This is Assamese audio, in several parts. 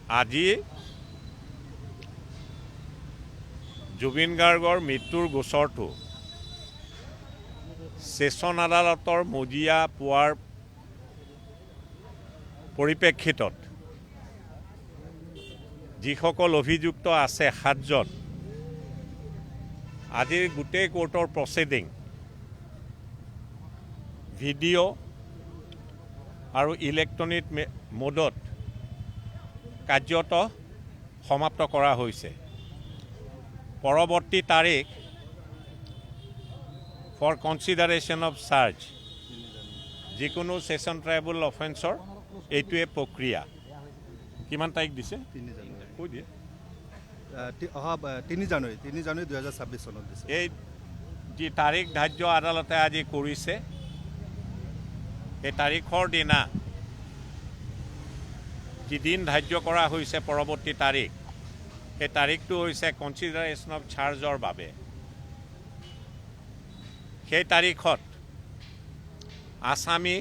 আজি জুবিন গাৰ্গৰ মৃত্যুৰ গোচৰটো ছেছন আদালতৰ মজিয়া পোৱাৰ পৰিপ্ৰেক্ষিতত যিসকল অভিযুক্ত আছে 7জন আজিৰ গোটেই কোৰ্টৰ প্ৰচিডিং ভিডিঅ' আৰু ইলেক্ট্ৰনিক মোডত কাৰ্যত সমাপ্ত কৰা হৈছে। পৰৱৰ্তী তাৰিখ ফৰ কনচিডাৰেশ্যন অফ চাৰ্জ যিকোনো ছেছন ট্ৰাইবল অফেন্সৰ এইটোৱে প্ৰক্ৰিয়া। কিমান তাৰিখ দিছে? 3 জানুৱাৰী। কৈ দিয়ে। 3 জানুৱাৰী 2026 চনত দিছে। এই যি তাৰিখ ধাৰ্য আদালতে আজি কৰিছে, সেই তাৰিখৰ দিনা যিদিন ধাৰ্য কৰা হৈছে পৰৱৰ্তী তাৰিখ, সেই তাৰিখটো হৈছে কনচিডাৰেশ্যন অফ চাৰ্জৰ বাবে। সেই তাৰিখত আসামী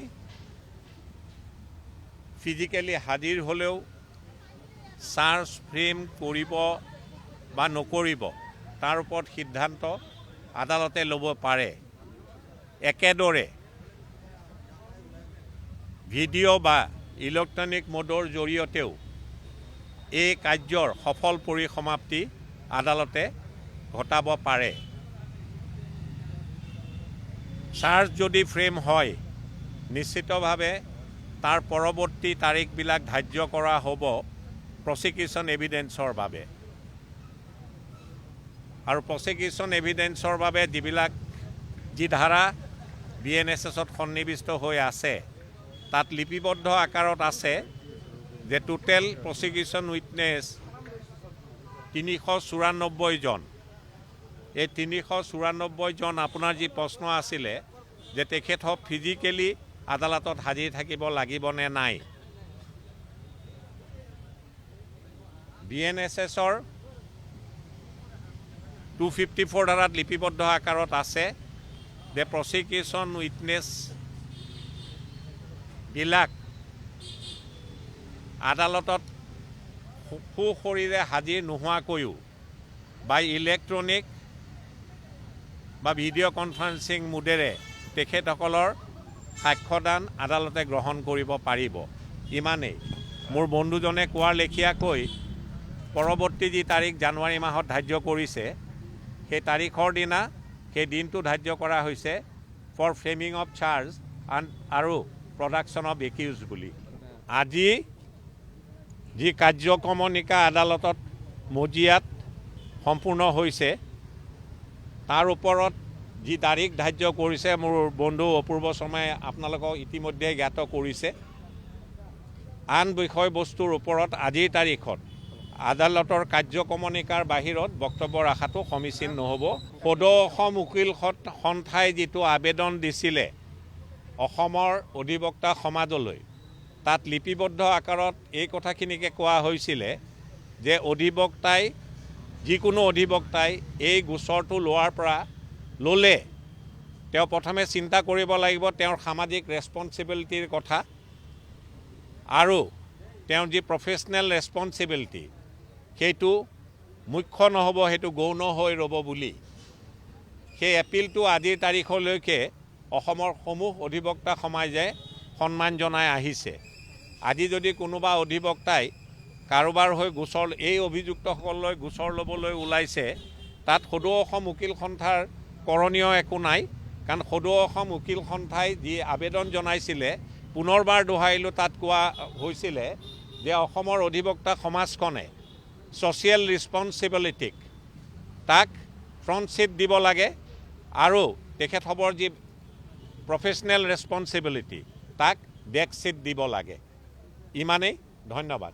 ফিজিকেলি হাজিৰ হ'লেও চাৰ্জ ফ্ৰেম কৰিব বা নকৰিব তাৰ ওপৰত সিদ্ধান্ত আদালতে ল'ব পাৰে। একেদৰে ভিডিঅ' বা ইলেক্ট্ৰনিক মোডৰ জৰিয়তেও এই কাৰ্যৰ সফল পৰিসমাপ্তি আদালতে ঘটাব পাৰে। চাৰ্জ যদি ফ্ৰেম হয় নিশ্চিতভাৱে তাৰ পৰৱৰ্তী তাৰিখবিলাক ধাৰ্য কৰা হ'ব প্ৰচিকিউশ্যন এভিডেন্সৰ বাবে। আৰু প্ৰচিকিউশ্যন এভিডেন্সৰ বাবে যি ধাৰা BNSSত সন্নিৱিষ্ট হৈ আছে তাত লিপিবদ্ধ আকাৰত আছে যে টোটেল প্ৰচিকিউশ্যন উইটনেছ 394 জন। এই 394 জন আপোনাৰ যি প্ৰশ্ন আছিলে যে তেখেতক ফিজিকেলি আদালতত হাজিৰ থাকিব লাগিব নে নাই, BNSSৰ 254 ধাৰাত লিপিবদ্ধ আকাৰত আছে যে প্ৰচিকিউশ্যন উইটনেছ বিলাক আদালতত সুশৰীৰে হাজিৰ নোহোৱাকৈও বা ইলেক্ট্ৰনিক বা ভিডিঅ' কনফাৰেন্সিং মোডেৰে তেখেতসকলৰ সাক্ষ্যদান আদালতে গ্ৰহণ কৰিব পাৰিব। ইমানেই। মোৰ বন্ধুজনে কোৱাৰ লেখীয়াকৈ পৰৱৰ্তী যি তাৰিখ জানুৱাৰী মাহত ধাৰ্য কৰিছে, সেই তাৰিখৰ দিনা সেই দিনটো ধাৰ্য কৰা হৈছে ফৰ ফ্ৰেমিং অফ চাৰ্জ আৰু প্ৰডাকশ্যন অফ একিউজ বুলি। আজি যি কাৰ্যক্ৰমণিকা আদালতত মজিয়াত সম্পূৰ্ণ হৈছে তাৰ ওপৰত যি তাৰিখ ধাৰ্য কৰিছে মোৰ বন্ধু অপূৰ্ব শৰ্মাই আপোনালোকক ইতিমধ্যে জ্ঞাত কৰিছে। আন বিষয়বস্তুৰ ওপৰত আজিৰ তাৰিখত আদালতৰ কাৰ্যক্ৰমণিকাৰ বাহিৰত বক্তব্য ৰখাটো সমীচীন নহ'ব। সদৌ অসম উকিল সন্থাই যিটো আবেদন দিছিলে অসমৰ অধিবক্তা সমাজলৈ, তাত লিপিবদ্ধ আকাৰত এই কথাখিনিকে কোৱা হৈছিলে যে যিকোনো অধিবক্তাই এই গোচৰটো ল'লে তেওঁ প্ৰথমে চিন্তা কৰিব লাগিব তেওঁৰ সামাজিক ৰেছপনচিবিলিটিৰ কথা আৰু তেওঁৰ যি প্ৰফেশ্যনেল ৰেছপনচিবিলিটি সেইটো মুখ্য নহ'ব, সেইটো গৌণ হৈ ৰ'ব বুলি সেই এপিলটো আজিৰ তাৰিখলৈকে অসমৰ সমূহ অধিবক্তা সমাজে সন্মান জনাই আহিছে। আজি যদি কোনোবা অধিবক্তাই কাৰোবাৰ হৈ এই অভিযুক্তসকললৈ গোচৰ ল'বলৈ ওলাইছে, তাত সদৌ অসম উকিল সন্থাৰ কৰণীয় একো নাই। কাৰণ সদৌ অসম উকিল সন্থাই যি আবেদন জনাইছিলে, পুনৰবাৰ দোহাৰিলোঁ, তাত কোৱা হৈছিলে যে অসমৰ অধিবক্তা সমাজখনে ছ'চিয়েল ৰেছপনচিবিলিটিক তাক ফ্ৰণ্ট ছিট দিব লাগে আৰু তেখেতসকলৰ যি প্ৰফেশ্যনেল ৰেছপনচিবিলিটি তাক বেক ছিট দিব লাগে। ইমানেই। ধন্যবাদ।